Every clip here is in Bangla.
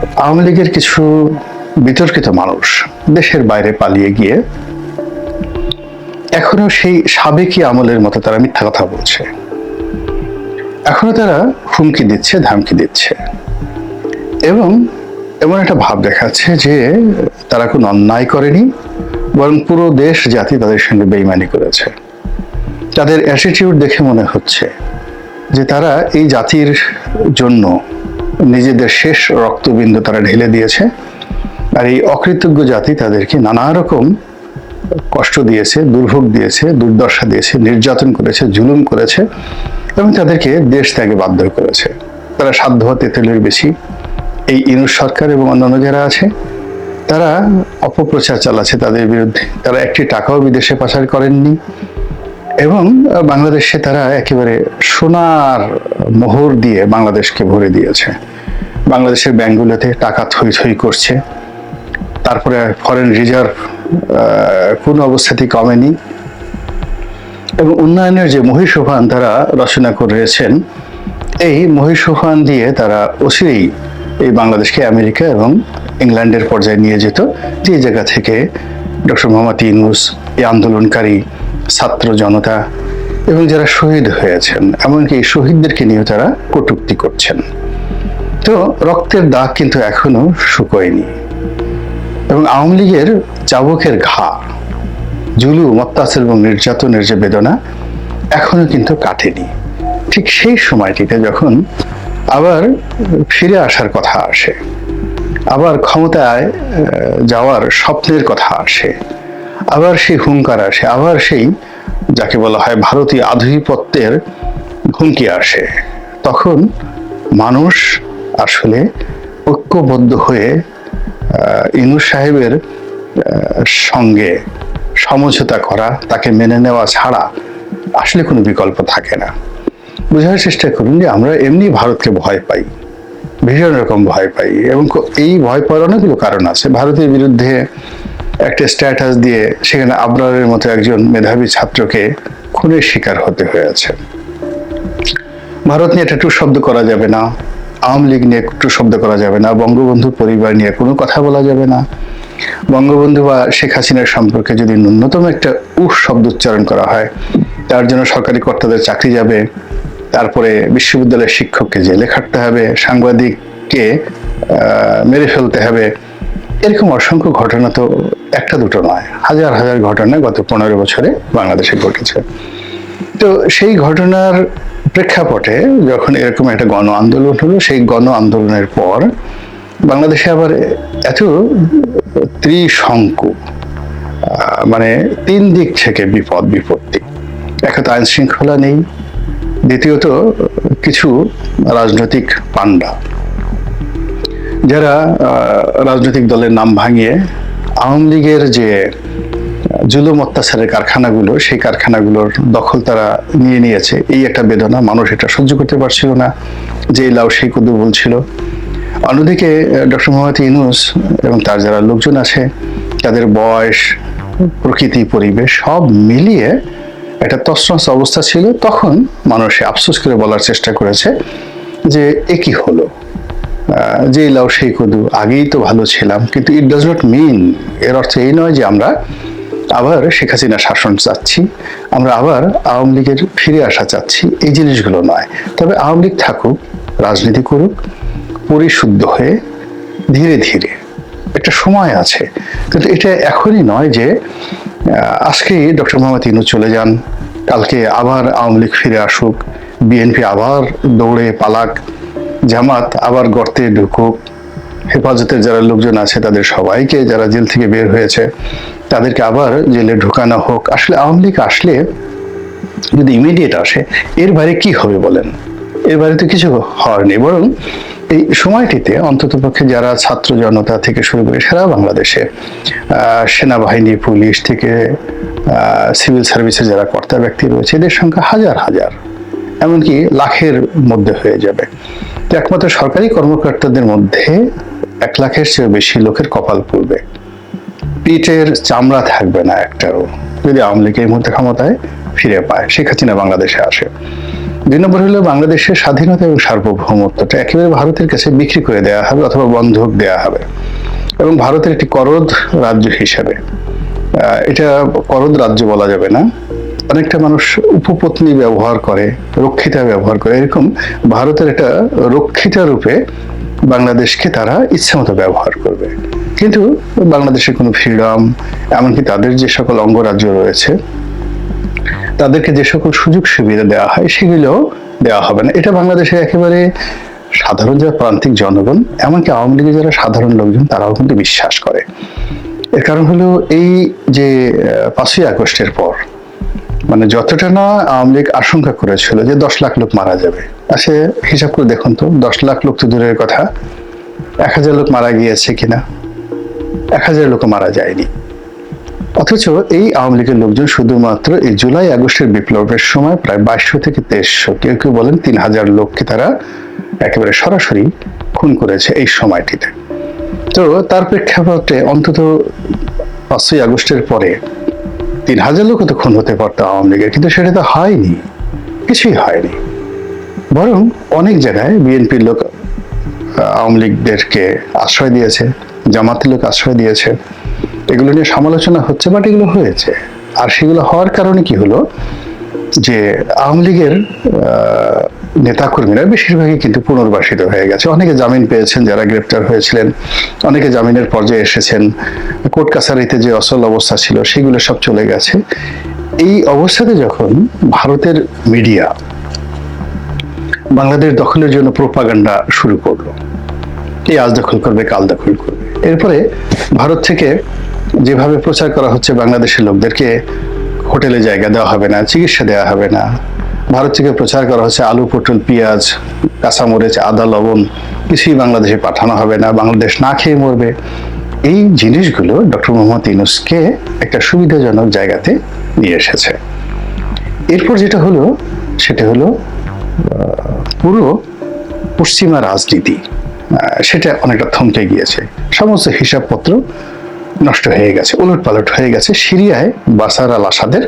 আওয়ামী লীগের কিছু বিতর্কিত মানুষ দেশের বাইরে পালিয়ে গিয়ে এখনো সেই সাবেকি আমলের মতো তারা মিথ্যা কথা বলছে। এখনো তারা হুমকি দিচ্ছে, ধামকি দিচ্ছে এবং এমন একটা ভাব দেখাচ্ছে যে তারা কোনো অন্যায় করেনি, বরং পুরো দেশ জাতি তাদের সঙ্গে বেইমানি করেছে। তাদের অ্যাটিটিউড দেখে মনে হচ্ছে যে তারা এই জাতির জন্য নিজেদের শেষ রক্তবিন্দু তারা ঢেলে দিয়েছে, আর এই অকৃতজ্ঞ জাতি তাদেরকে নানা রকম কষ্ট দিয়েছে, দুর্ভোগ দিয়েছে, দুর্দশা দিয়েছে, নির্যাতন করেছে, জুলুম করেছে এবং তাদেরকে দেশ ত্যাগে বাধ্য করেছে। তারা সাধ্য তেঁতুলের বেশি এই ইউনূস সরকার এবং অন্যান্য যারা আছে তারা অপপ্রচার চালাচ্ছে তাদের বিরুদ্ধে। তারা একটি টাকাও বিদেশে পাচার করেননি এবং বাংলাদেশে তারা একেবারে সোনার মোহর দিয়ে বাংলাদেশকে ভরে দিয়েছে। বাংলাদেশের ব্যাংকগুলোতে টাকা থই থই করছে, তারপরে ফরেন রিজার্ভ কোন অবস্থাতেই কমেনি এবং উন্নয়নের যে মহীসোফান তারা রচনা করেছেন, এই মহীসোফান দিয়ে তারা অচিরেই এই বাংলাদেশকে আমেরিকা এবং ইংল্যান্ডের পর্যায়ে নিয়ে যেত, যে জায়গা থেকে ডক্টর মোহাম্মদ ইউনূস, এই আন্দোলনকারী ছাত্র জনতা এবং যারা শহীদ হয়েছেন, এমনকি এই শহীদদেরকে নিয়েও তারা কটূক্তি করছেন। তো রক্তের দাগ কিন্তু এখনো শুকোয়নি এবং আওয়ামী লীগের চাবুকের ঘা, জুলুম, অত্যাচার এবং নির্যাতনের যে বেদনা এখনো কিন্তু কাটেনি। ঠিক সেই সময়টিতে যখন আবার ফিরে আসার কথা আসে, আবার ক্ষমতায় যাওয়ার স্বপ্নের কথা আসে, আবার সেই হুঙ্কার আসে, আবার সেই যাকে বলা হয় ভারতীয় আধিপত্যের হুমকি আসে, তখন মানুষ আসলে ঐক্যবদ্ধ হয়ে ইউনূস সাহেবের সঙ্গে সমঝোতা করা, তাকে মেনে নেওয়া ছাড়া আসলে কোনো বিকল্প থাকে না। বোঝার চেষ্টা করুন যে আমরা এমনি ভারতকে ভয় পাই, ভীষণ রকম ভয় পাই এবং এই ভয় পাওয়ার অনেকগুলো কারণ আছে। ভারতের বিরুদ্ধে একটা স্ট্যাটাস দিয়ে সেখানে আবরারের মতো একজন মেধাবী ছাত্রকে খুনের শিকার হতে হয়েছে। ভারত নিয়ে একটা টু শব্দ করা যাবে না, আওয়ামী লীগ নিয়ে টু শব্দ করা যাবে না, বঙ্গবন্ধু পরিবার নিয়ে কোনো কথা বলা যাবে না। বঙ্গবন্ধু বা শেখ হাসিনার সম্পর্কে যদি ন্যূনতম একটা শব্দ উচ্চারণ করা হয়, তার জন্য সরকারি কর্তাদের চাকরি যাবে, তারপরে বিশ্ববিদ্যালয়ের শিক্ষককে জেলে খাটতে হবে, সাংবাদিককে মেরে ফেলতে হবে। এরকম অসংখ্য ঘটনা তো একটা দুটো নয়, হাজার হাজার ঘটনা গত 15 বছরে বাংলাদেশে ঘটেছে। তো সেই ঘটনার প্রেক্ষাপটে যখন এরকম একটা গণ আন্দোলন হলো, সেই গণ আন্দোলনের পর বাংলাদেশে আবার এত ত্রিশঙ্কু, মানে 3 দিক থেকে বিপদ বিপত্তি। একটা তো আইন শৃঙ্খলা নেই, দ্বিতীয়ত কিছু রাজনৈতিক পান্ডা যারা রাজনৈতিক দলের নাম ভাঙিয়ে আওয়ামী লীগের যে জুলুম অত্যাচারের কারখানাগুলো, সেই কারখানাগুলোর দখল তারা নিয়ে নিয়েছে। এই একটা বেদনা, মানুষ এটা সহ্য করতে পারছিল না, যে লাউ সেই কদু বলছিল। অন্যদিকে ডক্টর মোহাম্মদ ইউনূস এবং তার যারা লোকজন আছে, তাদের বয়স, প্রকৃতি, পরিবেশ সব মিলিয়ে একটা তছনছ অবস্থা ছিল। তখন মানুষ আফসোস করে বলার চেষ্টা করেছে যে এ কি হলো, যে লাউ সেই কদু, আগেই তো ভালো ছিলাম। কিন্তু ইট ডাজ নট মিন, এর অর্থ এই নয় যে আমরা আবার শেখ হাসিনা শাসন চাচ্ছি, আমরা আবার আওয়ামী লীগের ফিরে আসা চাচ্ছি, এই জিনিসগুলো নয়। তবে আওয়ামী লীগ থাকুক, রাজনীতি করুক পরিশুদ্ধ হয়ে, ধীরে ধীরে। একটা সময় আছে, কিন্তু এটা এখনই নয় যে আজকেই ডক্টর মোহাম্মদ ইউনূস চলে যান, কালকে আবার আওয়ামী লীগ ফিরে আসুক, বিএনপি আবার দৌড়ে পালাক, জামাত আবার গর্তে ঢুকুক, হেফাজতের যারা লোকজন আছে তাদের সবাইকে, যারা জেল থেকে বের হয়েছে তাদেরকে আবার জেলে ঢুকানো হোক। আসলে আওয়ামী লীগ আসলে যদি ইমিডিয়েট আসে, এর বাইরে কি হবে বলেন? এর বাইরে তো কিছু হওয়ার নেই। বরং এই সময়টিতে অন্ততপক্ষে যারা ছাত্র জনতা থেকে শুরু করে সারা বাংলাদেশে সেনাবাহিনী, পুলিশ থেকে সিভিল সার্ভিসে যারা কর্তা ব্যক্তি রয়েছে, এদের সংখ্যা হাজার হাজার, এমনকি লাখের মধ্যে হয়ে যাবে। তো একমাত্র সরকারি কর্মকর্তাদের মধ্যে 1 লাখের চেয়ে বেশি লোকের কপাল পুড়বে, পিঠের চামড়া থাকবে না একটাও, যদি আওয়ামী লীগ এই মুহূর্তে ক্ষমতায় ফিরে পায়, শেখ হাসিনা বাংলাদেশে আসে। দুই নম্বর হলো বাংলাদেশের স্বাধীনতা এবং সার্বভৌমত্বটা একেবারে ভারতের কাছে বিক্রি করে দেওয়া হবে অথবা বন্ধক দেওয়া হবে, এবং ভারতের একটি করদ রাজ্য হিসাবে, এটা করদ রাজ্য বলা যাবে না, অনেকটা মানুষ উপপত্নী ব্যবহার করে, রক্ষিতা ব্যবহার করে, এরকম ভারতের একটা রক্ষিতা রূপে বাংলাদেশকে তারা ইচ্ছামতো ব্যবহার করবে। কিন্তু বাংলাদেশের কোনো ফ্রিডম, এমনকি তাদের যে সকল অঙ্গরাজ্য রয়েছে তাদেরকে যে সকল সুযোগ সুবিধা দেওয়া হয় সেগুলো দেওয়া হবে না। এটা বাংলাদেশের একেবারে সাধারণ যারা প্রান্তিক জনগণ, এমনকি আওয়ামী লীগের যারা সাধারণ লোকজন, তারাও কিন্তু বিশ্বাস করে। এর কারণ হলো এই যে 5ই আগস্টের পর, মানে যতটা না আওয়ামী লীগ আশঙ্কা করেছিল যে 10 লাখ লোক মারা যাবে, আসে হিসাব করে দেখুন তো 10 লাখ লোক তো দূরের কথা, 1000 লোক মারা গিয়েছে কিনা? 1000 লোক মারা যায়নি। অথচ এই আওয়ামী লীগের লোকজন শুধুমাত্র এই জুলাই আগস্টের বিপ্লবের সময় প্রায় 2200 থেকে 2300, কেউ কেউ বলেন 3000 লোককে তারা একেবারে সরাসরি খুন করেছে এই সময়টিতে। তো তার প্রেক্ষাপটে অন্তত 5ই আগস্টের পরে 3000 লোক তো খুন হতে পারতো আওয়ামী লীগের, কিন্তু সেটা তো হয়নি, কিছুই হয়নি। বরং অনেক জায়গায় বিএনপির লোক আওয়ামী লীগদেরকে আশ্রয় দিয়েছে, জামাতের লোক আশ্রয় দিয়েছে, এগুলো নিয়ে সমালোচনা হচ্ছে, বাট এগুলো হয়েছে। আর সেগুলো হওয়ার কারণে কি হলো যে আওয়ামী লীগের নেতাকর্মীরা বেশিরভাগই কিন্তু পুনর্বাসিত হয়ে গেছে। অনেকে জামিন পেয়েছেন যারা গ্রেপ্তার হয়েছিলেন, অনেকে জামিনের পর্যায়ে এসেছেন, কোর্ট কাছারিতে যে অচল অবস্থা ছিল সেগুলো সব চলে গেছে। এই অবস্থাতে যখন ভারতের মিডিয়া বাংলাদেশ দখলের জন্য প্রোপাগান্ডা শুরু করলো, এই আজ দখল করবে, কাল দখল করবে, এরপরে ভারত থেকে যেভাবে প্রচার করা হচ্ছে বাংলাদেশের লোকদেরকে হোটেলে জায়গা দেওয়া হবে না, চিকিৎসা দেওয়া হবে না, ভারত থেকে প্রচার করা হচ্ছে আলু, পটল, পেঁয়াজ, কাঁচামরিচ, আদা, লবণ কিছুই বাংলাদেশে পাঠানো হবে না, বাংলাদেশ না খেয়ে মরবে, এই জিনিসগুলো ডক্টর মোহাম্মদ ইউনূসকে একটা সুবিধাজনক জায়গাতে নিয়ে এসেছে। এরপর যেটা হলো সেটা হলো পুরো পশ্চিমা রাজনীতি, সেটা অনেকটা থমকে গিয়েছে, সমস্ত হিসাবপত্র নষ্ট হয়ে গেছে, উলটপালট হয়ে গেছে সিরিয়ায় বাশার আল আসাদের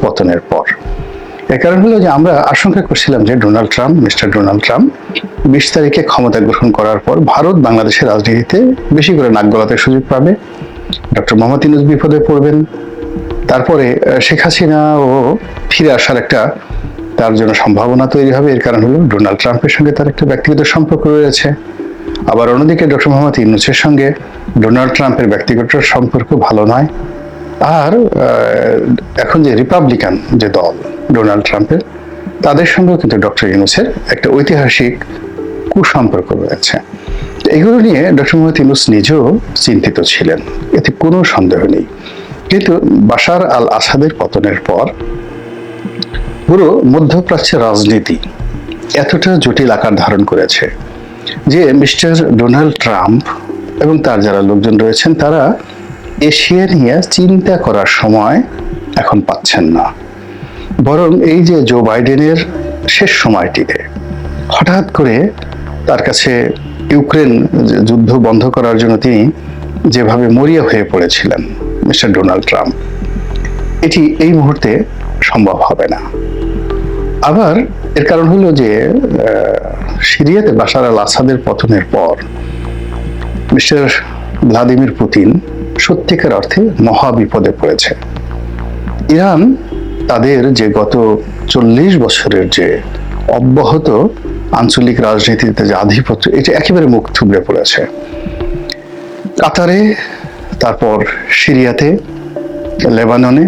পতনের পর। এর কারণ হলো যে আমরা আশঙ্কা করছিলাম যে মিস্টার ডোনাল্ড ট্রাম্প 20 তারিখে ক্ষমতা গ্রহণ করার পর ভারত বাংলাদেশের রাজনীতিতে বেশি করে নাক গলাতে সুযোগ পাবে, ডক্টর মোহাম্মদ ইউনূস বিপদে পড়বেন, তারপরে শেখ হাসিনা ও ফিরে আসার একটা তার জন্য সম্ভাবনা তৈরি হবে। এর কারণ হলো ডোনাল্ড ট্রাম্পের সঙ্গে তার একটা ব্যক্তিগত সম্পর্ক রয়েছে, আবার অন্যদিকে ডক্টর মোহাম্মদ ইউনূসের সঙ্গে ডোনাল্ড ট্রাম্পের ব্যক্তিগত সম্পর্ক ভালো নয়। আর এখন যে রিপাবলিকান যে দল ডোনাল্ড ট্রাম্পের, তাদের সঙ্গেও কিন্তু ডক্টর ইউনূসের একটা ঐতিহাসিক কুসম্পর্ক রয়েছে। এগুলো নিয়ে ডক্টর মোহাম্মদ ইউনূস নিজেও চিন্তিত ছিলেন, এতে কোনো সন্দেহ নেই। কিন্তু বাশার আল আসাদের পতনের পর পুরো মধ্যপ্রাচ্যের রাজনীতি এতটা জটিল আকার ধারণ করেছে যে মিস্টার ডোনাল্ড ট্রাম্প এবং তার যারা লোকজন রয়েছেন তারা এশিয়া নিয়ে চিন্তা করার সময় এখন পাচ্ছেন না। বরং এই যে জো বাইডেনের শেষ সময়টিতে হঠাৎ করে তার কাছে ইউক্রেন যুদ্ধ বন্ধ করার জন্য তিনি যেভাবে মরিয়া হয়ে পড়েছিলেন মিস্টার ডোনাল্ড ট্রাম্প, এটি এই মুহূর্তে সম্ভব হবে না। আবার এর কারণ হলো যে সিরিয়াতে বাশার আল আসাদের পতনের পর মিস্টার ভ্লাদিমির পুতিন সত্যিকার অর্থে মহা বিপদে পড়েছে। ইরান তাদের যে গত 40 বছরের যে অব্যাহত আঞ্চলিক রাজনীতিতে যে আধিপত্য, এটা একেবারে মুখ থুবড়ে পড়েছে। কাতারে, তারপর সিরিয়াতে, লেবাননে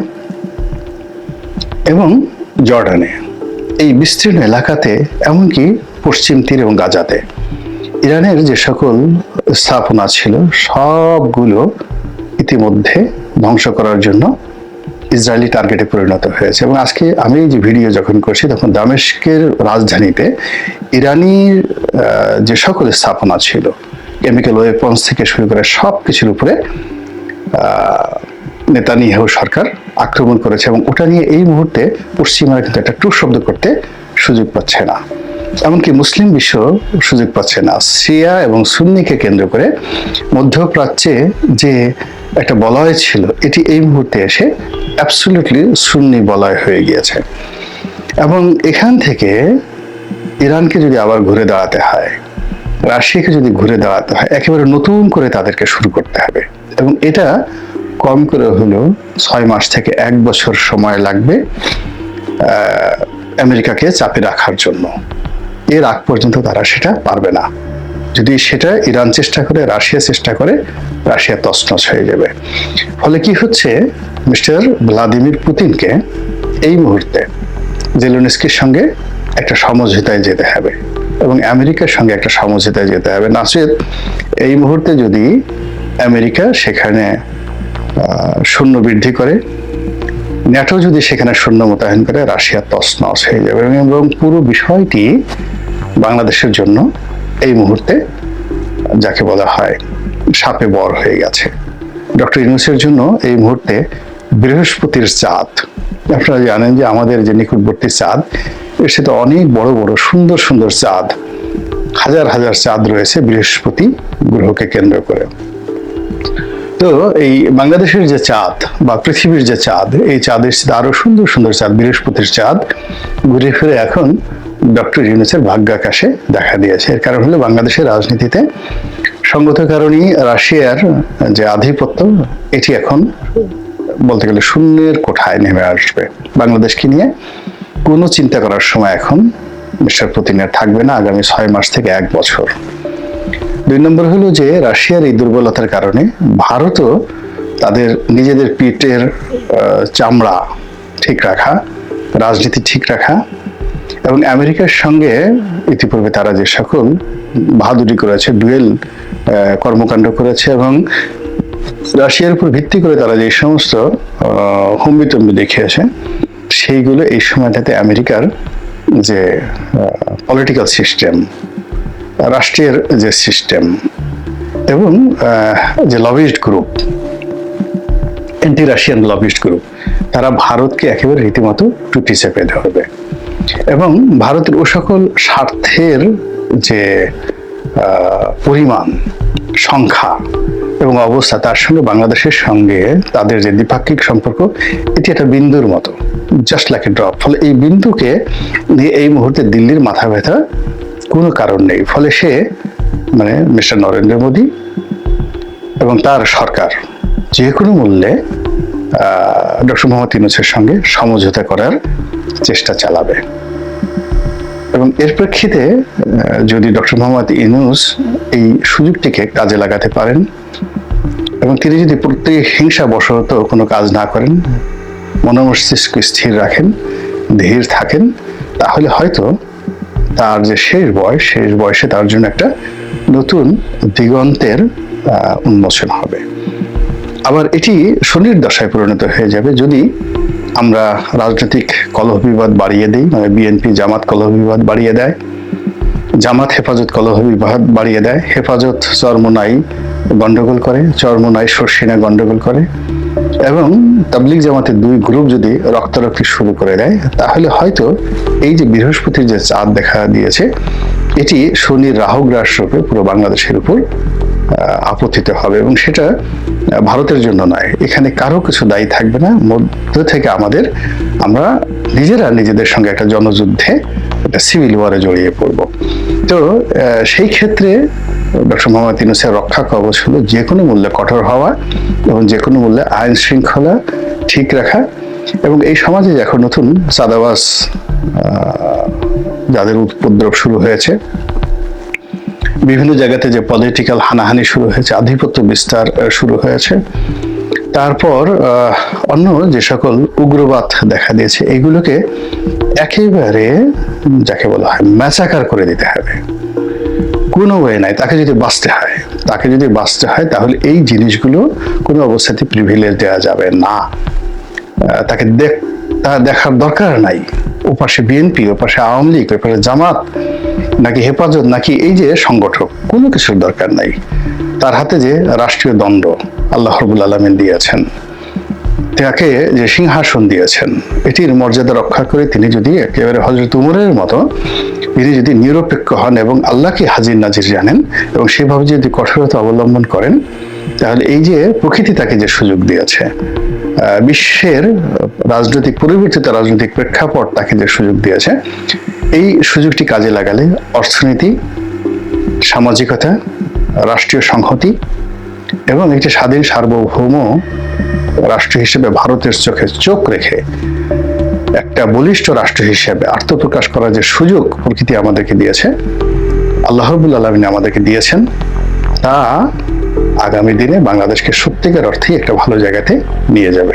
এবং জর্ডানে, এই বিস্তীর্ণ এলাকাতে, এমনকি পশ্চিম তীর এবং গাজাতে ইরানের যে সকল স্থাপনা ছিল সবগুলো ইতিমধ্যে ধ্বংস করার জন্য ইসরায়েলি টার্গেটে পরিণত হয়েছে। এবং আজকে আমি যে ভিডিও যখন করছি তখন দামেস্কের রাজধানীতে ইরানির যে সকল স্থাপনা ছিল, কেমিক্যাল ওয়েপন্স থেকে শুরু করে সব কিছুর উপরে নেতানিয়াহু সরকার আক্রমণ করেছে, এবং ওটা নিয়ে এই মুহূর্তে পশ্চিমারা কিন্তু একটা টু শব্দ করতে সুযোগ পাচ্ছে না, এমনকি মুসলিম বিশ্ব সুযোগ পাচ্ছে না। শিয়া এবং সুন্নিকে কেন্দ্র করে মধ্যপ্রাচ্যে যে একটা বলয় ছিল, এটি এই মুহূর্তে এসে অ্যাবসলিউটলি সুন্নি বলয় হয়ে গিয়েছে। এবং এখান থেকে ইরানকে যদি আবার ঘুরে দাঁড়াতে হয়, রাশিয়াকে যদি ঘুরে দাঁড়াতে হয়, একেবারে নতুন করে তাদেরকে শুরু করতে হবে। এবং এটা কম করে হলেও 6 মাস থেকে 1 বছর সময় লাগবে আমেরিকাকে চাপে রাখার জন্য। এর আগ পর্যন্ত তারা সেটা পারবে না। যদি সেটা ইরান চেষ্টা করে, রাশিয়া চেষ্টা করে, রাশিয়া তছনছ হয়ে যাবে। ফলে কি হচ্ছে, মিস্টার ভ্লাদিমির পুতিনকে এই মুহূর্তে জেলেনস্কির সঙ্গে একটা সমঝোতায় যেতে হবে এবং আমেরিকার সঙ্গে একটা সমঝোতায় যেতে হবে। নাচেত এই মুহূর্তে যদি আমেরিকা সেখানে সৈন্য বৃদ্ধি করে, ন্যাটো যদি সেখানে সৈন্য মোতায়েন করে, রাশিয়া তছনছ হয়ে যাবে। এবং পুরো বিষয়টি বাংলাদেশের জন্য এই মুহূর্তে যাকে বলা হয় সাপে বর হয়ে গেছে। ডক্টর ইউনূসের জন্য এই মুহূর্তে বৃহস্পতির চাঁদ, আপনারা জানেন যে আমাদের যে নিকটবর্তী চাঁদ, এর সাথে অনেক বড় বড় সুন্দর সুন্দর চাঁদ, হাজার হাজার চাঁদ রয়েছে বৃহস্পতি গ্রহকে কেন্দ্র করে। তো এই বাংলাদেশের যে চাঁদ বা পৃথিবীর যে চাঁদ, এই চাঁদের সাথে আরো সুন্দর সুন্দর চাঁদ, বৃহস্পতির চাঁদ ঘুরে ফিরে এখন ডক্টর ইউনূসের ভাগ্যাকাশে দেখা দিয়েছে। এর কারণ হলো বাংলাদেশের রাজনীতিতে সঙ্গত কারণেই রাশিয়ার যে আধিপত্য, এটি এখন বলতে গেলে শূন্যের কোঠায় নেমে আসবে। বাংলাদেশকে নিয়ে কোনো চিন্তা করার সময় এখন মিস্টার পুতিনের থাকবে না আগামী 6 মাস থেকে 1 বছর। 2 নম্বর হলো যে রাশিয়ার এই দুর্বলতার কারণে ভারতও তাদের নিজেদের পিঠের চামড়া ঠিক রাখা, রাজনীতি ঠিক রাখা এবং আমেরিকার সঙ্গে ইতিপূর্বে তারা যে সকল বাহাদুরি করেছে, ডুয়েল কর্মকাণ্ড করেছে এবং রাশিয়ার উপর ভিত্তি করে তারা যে সমস্ত হুম্বিতম্বি দেখিয়েছে, সেইগুলো এই সময়টাতে আমেরিকার যে পলিটিক্যাল সিস্টেম, রাষ্ট্রের যে সিস্টেম এবং যে lobbyist group, anti Russian lobbyist group, তারা ভারতকে একেবারে রীতিমতো টুটি চেপে ধরবে এবং ভারতের ও সকল স্বার্থের যে পরিমাণ, সংখ্যা এবং অবস্থা, তার সঙ্গে বাংলাদেশের সঙ্গে তাদের যে দ্বিপাক্ষিক সম্পর্ক, এটি একটা বিন্দুর মতো, জাস্ট লাইক এ ড্রপ। ফলে এই বিন্দুকে নিয়ে এই মুহূর্তে দিল্লির মাথা ব্যথা কোনো কারণ নেই। ফলে সে মানে মিস্টার নরেন্দ্র মোদী এবং তার সরকার যে কোনো মূল্যে ডক্টর মোহাম্মদ ইউনূসের সঙ্গে সমঝোতা করার চেষ্টা চালাবে। এবং এর প্রেক্ষিতে যদি ডক্টর মোহাম্মদ ইউনূস এই সুযোগটিকে কাজে লাগাতে পারেন এবং তিনি যদি প্রতিহিংসা বশত কোনো কাজ না করেন, মনোমস্তিষ্ক স্থির রাখেন, ধীর থাকেন, তাহলে হয়তো তার যে শেষ বয়সে তার জন্য একটা নতুন দিগন্তের উন্মোচন হবে। আবার এটি শনির দশায় পরিণত হয়ে যাবে যদি আমরা রাজনৈতিক কলহ বিবাদ বাড়িয়ে দিই, মানে বিএনপি জামাত কলহ বিবাদ বাড়িয়ে দেয়, জামাত হেফাজত কলহ বিবাদ বাড়িয়ে দেয়, হেফাজত চরমোনাই গন্ডগোল করে, চরমোনাই শর্ষিনা গন্ডগোল করে এবং তাবলিগ জামাতের 2 গ্রুপ যদি রক্তারক্তি শুরু করে দেয়, তাহলে হয়তো এই যে বৃহস্পতির যে চাঁদ দেখা দিয়েছে, এটি শনির রাহুগ্রাস রূপে পুরো বাংলাদেশের উপর আপতিত হবে এবং সেটা ভারতের জন্য নয়। এখানে কারো কিছু দায়ী থাকবে না, মধ্য থেকে আমরা নিজেরা নিজেদের সঙ্গে একটা জনযুদ্ধে, একটা সিভিল ওয়ারে জড়িয়ে পড়ব। তো সেই ক্ষেত্রে ডক্টর মোহাম্মদ ইউনূসের রক্ষা কবচ হলো যে কোনো মূল্যে কঠোর হওয়া এবং যে কোনো মূল্যে আইন শৃঙ্খলা ঠিক রাখা এবং এই সমাজে এখন নতুন চাঁদাবাজ যাদের উপদ্রব শুরু হয়েছে, বিভিন্ন জায়গাতে যে পলিটিক্যাল হানাহানি শুরু হয়েছে, আধিপত্য বিস্তার শুরু হয়েছে, তারপর অন্য যে সকল উগ্রবাদ দেখা দিয়েছে, এগুলোকে একেবারে যাকে বলা হয় ম্যাচাকার করে দিতে হবে। কোনো ওয়ে নাই, তাকে যদি বাঁচতে হয় তাহলে এই জিনিসগুলো কোনো অবস্থাতে প্রিভিলেজ দেওয়া যাবে না। তাকে দেখার দরকার নাই, ওপাশে বিএনপি, ওপাশে আওয়ামী লীগ, ওপাশে জামাত নাকি হেফাজত নাকি এই যে সংগঠক, কোনো কিছুর দরকার নাই। তার হাতে যে রাষ্ট্রীয় দণ্ড আল্লাহ রাব্বুল আলামিন দিয়েছেন, তাকে যে সিংহাসন দিয়েছেন এটির মর্যাদা রক্ষা করে তিনি যদি একেবারে হযরত উমরের মতো তিনি যদি নিরপেক্ষ হন এবং আল্লাহকে হাজির নাজির জানেন এবং সেভাবে যদি কঠোরতা অবলম্বন করেন, তাহলে এই যে প্রকৃতি তাকে যে সুযোগ দিয়েছে, বিশ্বের রাজনৈতিক পরিবর্তিত রাজনৈতিক প্রেক্ষাপট তাকে যে সুযোগ দিয়েছে, এই সুযোগটি কাজে লাগালে অর্থনীতি, সামাজিকতা, রাষ্ট্রীয় সংহতি এবং একটি স্বাধীন সার্বভৌম রাষ্ট্র হিসেবে ভারতের চোখে চোখ রেখে একটা বলিষ্ঠ রাষ্ট্র হিসেবে আত্মপ্রকাশ করার যে সুযোগ প্রকৃতি আমাদেরকে দিয়েছে, আল্লাহ রাব্বুল আলামিন আমাদেরকে দিয়েছেন, তা আগামী দিনে বাংলাদেশকে সত্যিকার অর্থে একটা ভালো জায়গাতে নিয়ে যাবে।